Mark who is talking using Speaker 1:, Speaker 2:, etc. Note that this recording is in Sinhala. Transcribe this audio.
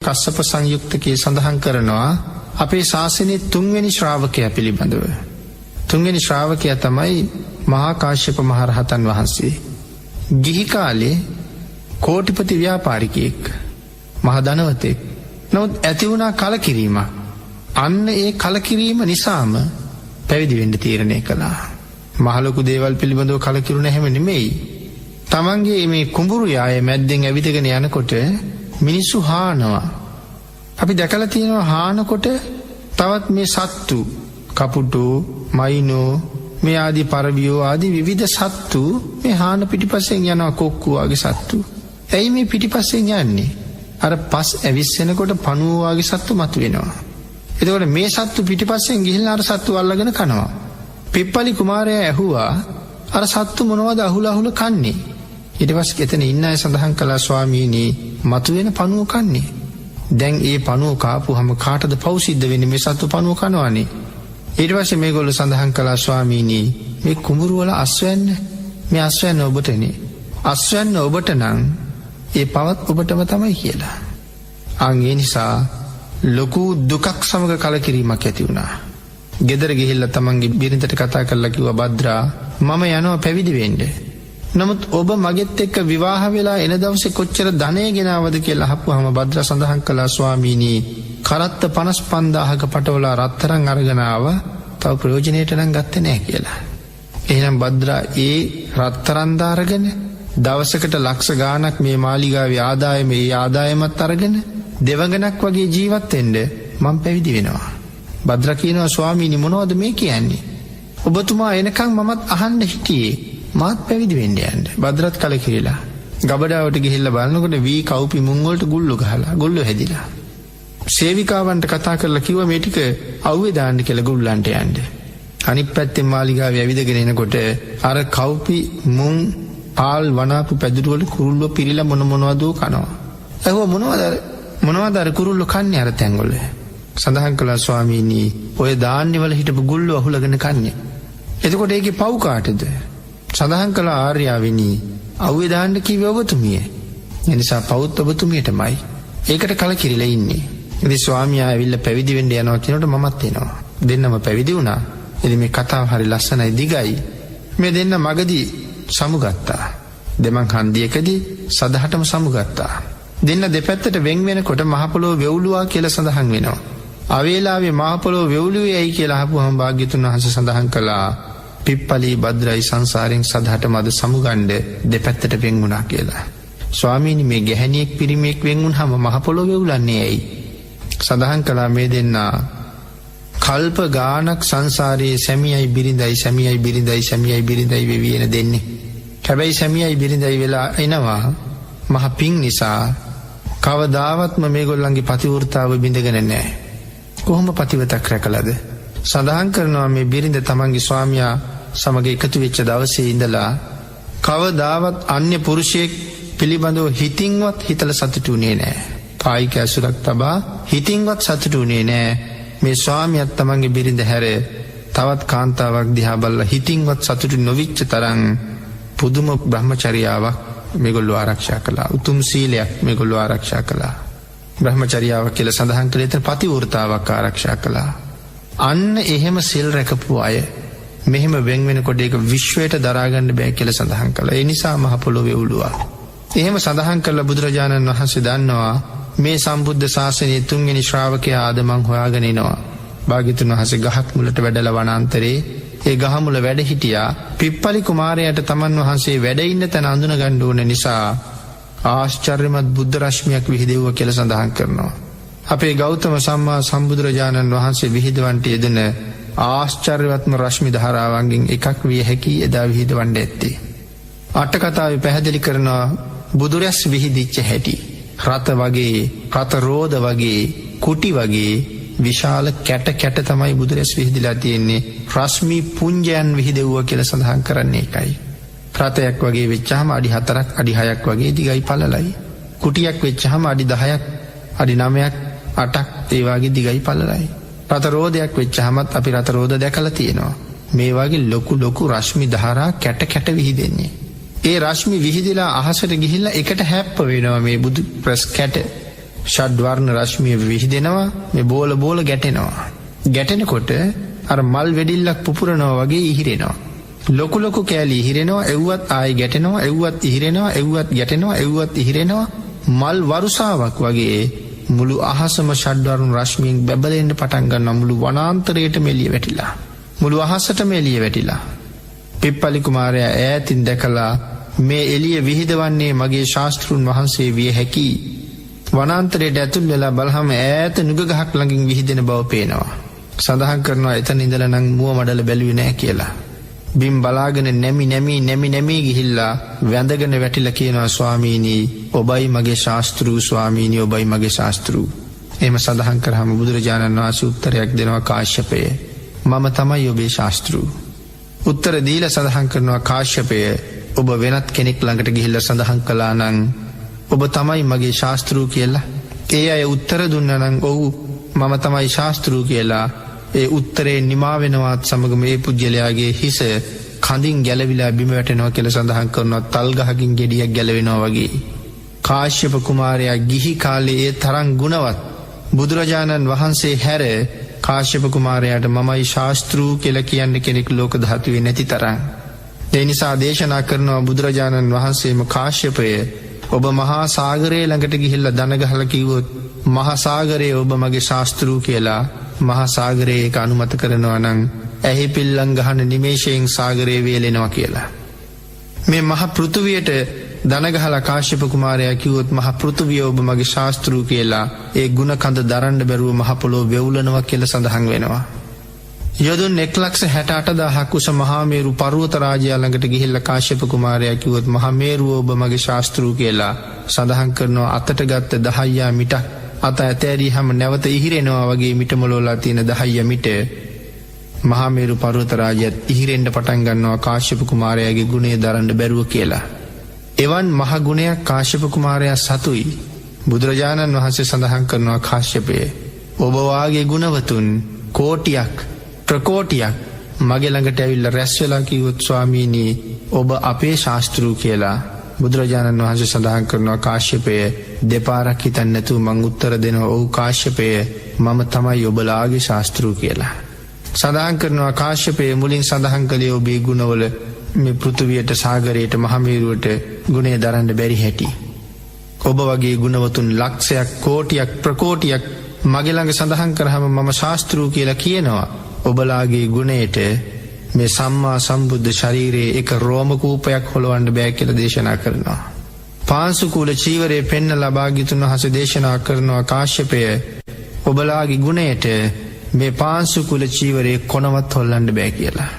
Speaker 1: කස්සප සංයුක්තකයේ සඳහන් කරනවා අපේ ශාසනයේ තුන්වෙනි ශ්‍රාවකයා පිළිබඳව. තුන්වෙනි ශ්‍රාවකයා තමයි මහා කාශ්‍යප මහ රහතන් වහන්සේ. ගිහි කාලේ කෝටිපති ව්‍යාපාරිකයෙක්, මහ ධනවතෙක්. නමුත් ඇති වුණා කලකිරීමක්. අන්න ඒ කලකිරීම නිසාම පැවිදි වෙන්න තීරණය කළා. මහ ලොකු දේවල් පිළිබඳව කලකිරුණ හැම නෙමෙයි. තමන්ගේ මේ කුඹුරු යායේ මැද්දෙන් ඇවිදගෙන යනකොට මිනිස්සු හානවා. අපි දැකලා තියෙනවා හානකොට තවත් මේ සත්තු, කපුටු, මයිනෝ, මේ ආදී පරවියෝ ආදී විවිධ සත්තු මේ හාන පිටිපස්සෙන් යනවා, කොක්කු වගේ සත්තු. ඇයි මේ පිටිපස්සෙන් යන්නේ? අර පස් ඇවිස්සෙනකොට පණුව වගේ සත්තු මතුවෙනවා. එතකොට මේ සත්තු පිටිපස්සෙන් ගිහිල්ලා අර සත්තු අල්ලගෙන කනවා. පිප්පලි කුමාරයා ඇහුවා අර සත්තු මොනවද අහුල කන්නේ? ඊට පස්සේ එතන ඉන්න අය සඳහන් කළා ස්වාමීනි මතුවෙන පණුව කන්නේ. දැන් ඒ පණුව කාපුවහම කාටද පව් සිද්ධ වෙන්නේ? මේ සත්තු පණුව කනවානේ. ඊට පස්සේ මේගොල්ලෝ සඳහන් කළා ස්වාමීනි මේ කුඹුරු වල අස්වැන්න, මේ අස්වැන්න ඔබටනේ. අස්වැන්න ඔබට නම් ඒ පවත් ඔබටම තමයි කියලා. ඒ නිසා ලොකු දුකක් සමග කලකිරීමක් ඇති වුණා. ගෙදර ගිහිල්ලා තමන්ගේ බිරිඳට කතා කරලා කිව්වා භද්‍රා මම යනවා පැවිදි වෙන්න. නමුත් ඔබ මගෙත් එක්ක විවාහ වෙලා එන දවසේ කොච්චර ධනය ගෙනාවද කියලා අහපුවාම භද්‍රා සඳහන් කළා ස්වාමීනි කරත්ත 55000ක පටවලා රත්තරන් අරගෙන ආවා. තව ප්‍රයෝජනෙට නම් ගත්තේ නැහැ කියලා. එහෙනම් භද්‍රා ඒ රත්තරන් දාරගෙන දවසකට ලක්ෂ ගාණක් මේ මාලිගාවේ ආදායමත් අරගෙන දෙවඟනක් වගේ ජීවත් වෙන්න මම පැවිදි වෙනවා. භද්‍රා කියනවා ස්වාමීනි මොනවද මේ කියන්නේ? ඔබතුමා එනකන් මමත් අහන්න හිටියේ මාත් පැවිදි වෙන්න යන්න. භද්‍රත් කලකිරිලා ගබඩාවට ගිහිල්ලා බලනකොට වී කවුපි මුං වලට ගුල්ලු ගහලා ගුල්ලු හැදිලා. සේවිකාවන්ට කතා කරලා කිව්වා මේ ටික අවුවේ දාන්න කියලා ගුල්ලන්ට යන්න. අනිත් පැත්තේ මාලිගාවේ ඇවිදගෙන එනකොට අර කවුපි මුං පාල් වනාපු පැදුරු වල කුරුල්ලෝ පිරිලා මොනවද කනවා. මොනවද අර කුරුල්ලෝ කන්නේ අර තැන්වල? සඳහන් කළා ස්වාමීනි ඔය ධාන්‍ය වල හිටපු ගුල්ලෝ අහුලගෙන කන්නේ. එතකොට ඒකේ පව් කාටද? සඳහන් කළා ආර්යාවිනි අවුවේ දාන්න කිව්ව ඔබතුමිය. ඒ නිසා පවුත් ඔබතුමියටමයි. ඒකට කලකිරිලා ඉන්නේ. ඉතින් ස්වාමියා ඇවිල්ලා පැවිදි වෙන්න යනවා කියනකොට මමත් එනවා. දෙන්නම පැවිදි වුණා. ඉතින් මේ කතාව හරි ලස්සනයි දිගයි. මේ දෙන්න මගදී සමුගත්තා. දෙමන් හන්දියකදී සදහටම සමුගත්තා. දෙන්න දෙපැත්තට වෙන් වෙනකොට මහ පොළොව වෙවුලුවා කියලා සඳහන් වෙනවා. අවේලාවේ මහ පොළොව වෙවුලුවේ ඇයි කියලා අහපුවම භාග්‍යතුන් වහන්සේ සඳහන් කළා පිප්පලී භද්‍රයි සංසාරයෙන් සදහටම අද සමුගන්න දෙපැත්තට වෙන් වුණා කියලා. ස්වාමීනි මේ ගැහණියෙක් පිරිමියෙක් වෙන් වුණාම මහ පොළොව වෙවුලන්නේ ඇයි? සඳහන් කළා මේ දෙන්නා කල්ප ගානක් සංසාරයේ සැමියයි බිරිඳයි වෙවි එන දෙන්නේ. හැබැයි සැමියයි බිරිඳයි වෙලා එනවා මහ පිං නිසා කවදාවත්ම මේගොල්ලන්ගේ පතිවෘතාව බිඳගෙන නැහැ. කොහොම පතිවතක් රැකලාද? සඳහන් කරනවා මේ බිරිඳ තමන්ගේ ස්වාමියා සමග එකතු වෙච්ච දවසේ ඉඳලා කවදාවත් අන්‍ය පුරුෂයෙක් පිළිබඳව හිතින්වත් හිතලා සතුටු වෙන්නේ නැහැ. කායික ඇසුරක් තබා හිතින්වත් සතුටු වෙන්නේ නැහැ. මේ ස්වාමියාත් තමන්ගේ බිරිඳ හැර තවත් කාන්තාවක් දිහා බලලා හිතින්වත් සතුටු නොවිච්ච තරම් පුදුම බ්‍රහ්මචර්යාවක් මේගොල්ලෝ ආරක්ෂා කළා. උතුම් සීලයක් මේගොල්ලෝ ආරක්ෂා කළා. බ්‍රහ්මචර්යාවක් කියලා සඳහන් කළේ එතන පතිවෘතාවක් ආරක්ෂා කළා. අන්න එහෙම සිල් රැකපු අය මෙහෙම වෙන් වෙනකොට ඒක විශ්වයට දරාගන්න බෑ කියලා සඳහන් කළා. ඒ නිසා මහ පොළොව වෙවුලුවා. එහෙම සඳහන් කළා බුදුරජාණන් වහන්සේ දන්නවා මේ සම්බුද්ධ ශාසනයේ තුන්වෙනි ශ්‍රාවකයා ආද මං හොයාගෙන එනවා. භාග්‍යතුන් වහන්සේ ගහක් මුලට වැඩලා වනාන්තරේ ඒ ගහ මුල වැඩ හිටියා. පිප්පලි කුමාරයාට තමන් වහන්සේ වැඩ ඉන්න තැන අඳුන ගන්න ඕන නිසා ආශ්චර්යමත් බුද්ධ රශ්මියක් විහිදෙව්වා කියලා සඳහන් කරනවා. අපේ ගෞතම සම්මා සම්බුදුරජාණන් වහන්සේ විහිදවන්ට යෙදෙන ආශ්චර්යවත්ම රශ්මි ධාරාවන්ගෙන් එකක් විය හැකි එදා විහිදවන්න ඇත්තේ. අට කතාවේ පැහැදිලි කරනවා බුදුරැස් විහිදිච්ච හැටි. රත වගේ, රත රෝද වගේ, කුටි වගේ විශාල කැට තමයි බුදුරැස් විහිදිලා තියෙන්නේ. රශ්මි පුංජයන් විහිදෙව්වා කියලා සඳහන් කරන්නේ ඒකයි. රතයක් වගේ වෙච්චාම අඩි 4ක් අඩි 6ක් වගේ දිගයි පළලයි. කුටියක් වෙච්චාම අඩි 10ක් අඩි 9ක් 8ක් ඒ වගේ දිගයි පළලයි. රත රෝදයක් වෙච්චාමත් අපි රත රෝද දැකලා තියෙනවා. මේ වගේ ලොකු රශ්මි ධාරා කැට විහිදෙන්නේ. ඒ රශ්මි විහිදිලා අහසට ගිහිල්ලා එකට හැප්ප වෙනවා මේ බුදු ප්‍රස් කැට. ෂඩ්වර්ණ රශ්මිය විහිදෙනවා මේ බෝල ගැටෙනවා. ගැටෙනකොට අර මල් වෙඩිල්ලක් පුපුරනවා වගේ ඉහිරෙනවා. ලොකු කෑලි ඉහිරෙනවා එව්වත් ආයි ගැටෙනවා එව්වත් ඉහිරෙනවා එව්වත් ගැටෙනවා එව්වත් ඉහිරෙනවා මල් වරුසාවක් වගේ මුළු අහසම ෂඩ්වර්ණ රශ්මියෙන් බැබලෙන්න පටන් ගන්නවා. මුළු වනාන්තරයටම එළිය වැටිලා මුළු අහසටම එළිය වැටිලා පිප්පලි කුමාරයා ඈතින් දැකලා මේ එළිය විහිදවන්නේ මගේ ශාස්ත්‍රුන් වහන්සේ විය හැකි. වනාන්තරයට ඇතුල් වෙලා බලහම ඈත නුග ගහක් ළඟින් විහිදෙන බව පේනවා. සඳහන් කරනවා එතන ඉඳලා නම් මුව මඩල බැලුවේ නැහැ කියලා. බිම් බලාගෙන නැමි ගිහිල්ලා වැඳගෙන වැටිලා කියනවා ස්වාමීනි ඔබයි මගේ ශාස්ත්‍රු ස්වාමීනි ඔබයි මගේ ශාස්ත්‍රු. එහෙම සඳහන් කරාම බුදුරජාණන් වහන්සේ උත්තරයක් දෙනවා කාශ්‍යපය මම තමයි ඔබේ ශාස්ත්‍රු. උත්තර දීලා සඳහන් කරනවා කාශ්‍යපය ඔබ වෙනත් කෙනෙක් ළඟට ගිහිල්ලා සඳහන් කළා නම් ඔබ තමයි මගේ ශාස්ත්‍රු කියලා. ඒ අය උත්තර දුන්නා නම් ඔව් මම තමයි ශාස්ත්‍රු කියලා. ඒ උත්තරේ නිමා වෙනවත් සමග මේ පුජ්‍යලයාගේ හිස කඳින් ගැලවිලා බිම වැටෙනවා කියලා සඳහන් කරනවා. තල් ගහකින් ගෙඩියක් ගැලවෙනවා වගේ. කාශ්‍යප කුමාරයා ගිහි කාලේ ඒ තරම් ගුණවත් බුදුරජාණන් වහන්සේ හැර කාශ්‍යප කුමාරයාට මමයි ශාස්ත්‍රු කියලා කියන්න කෙනෙක් ලෝක ධාතුවේ නැති තරම්. ඒ නිසා දේශනා කරනවා බුදුරජාණන් වහන්සේම කාශ්‍යපය ඔබ මහා සාගරයේ ළඟට ගිහිල්ලා දන ගහලා කිව්වොත් මහා සාගරයේ ඔබ මගේ ශාස්ත්‍රු කියලා මහා සාගරයේ ඒක අනුමත කරනවා නම් ඇහි පිල්ලම් ගහන නිමේෂයෙන් සාගරයේ වේලෙනවා කියලා. මේ මහ පෘථුවියට දන ගහලා කාශ්‍යප කුමාරයා කිව්වොත් මහ පෘථුවිය ඔබ මගේ ශාස්ත්‍රු කියලා ඒ ගුණ කඳ දරන්න බැරුව මහ පොළොව වෙවුලනවා කියලා සඳහන් වෙනවා. යොදුන් 1,68,000ක් උස මහා මේරු පර්වත රාජයා ළඟට ගිහිල්ලා කාශ්‍යප කුමාරයා කිව්වොත් මහා මේරුව ඔබ මගේ ශාස්ත්‍රු කියලා සඳහන් කරනවා. අතට ගත්ත 10 මිටක් අත ඇතෑරියහම නැවත ඉහිරෙනවා වගේ මිට මොලවලා තියෙන 10 මිට මහා මේරු පර්වත රාජයාත් ඉහිරෙන්න පටන් ගන්නවා කාශ්‍යප කුමාරයාගේ ගුණය දරන්න බැරුව කියලා. එවන් මහ ගුණයක් කාශ්‍යප කුමාරයා සතුයි. බුදුරජාණන් වහන්සේ සඳහන් කරනවා කාශ්‍යපය ඔබ වාගේ ගුණවතුන් කෝටියක් ප්‍රකෝටියක් මගේ ළඟට ඇවිල්ලා රැස් වෙලා කිව්වොත් ස්වාමීනි ඔබ අපේ ශාස්ත්‍රු කියලා. බුදුරජාණන් වහන්සේ සඳහන් කරනවා කාශ්‍යපය දෙපාරක් හිතන්නේ නැතුව මං උත්තර දෙනවා ඔව් කාශ්‍යපය මම තමයි ඔබලාගේ ශාස්ත්‍රු කියලා. සඳහන් කරනවා කාශ්‍යපය මුලින් සඳහන් කළේ ඔබේ ගුණවල මේ පෘථුවියට සාගරයට මහමේරුවට ගුණය දරන්න බැරි හැටි. ඔබ වගේ ගුණවතුන් ලක්ෂයක් කෝටියක් ප්‍රකෝටියක් මගේ ළඟ සඳහන් කරාම මම ශාස්ත්‍රු කියලා කියනවා. ඔබලාගේ ගුණයට මේ සම්මා සම්බුද්ධ ශරීරයේ එක රෝම කූපයක් හොලවන්න බෑ කියලා දේශනා කරනවා. පාංශුකූල චීවරයේ පෙන්නලා භාග්‍යතුන් වහන්සේ දේශනා කරනවා කාශ්‍යපය ඔබලාගේ ගුණයට මේ පාංශුකූල චීවරයේ කොනවත් හොල්ලන්න බෑ කියලා.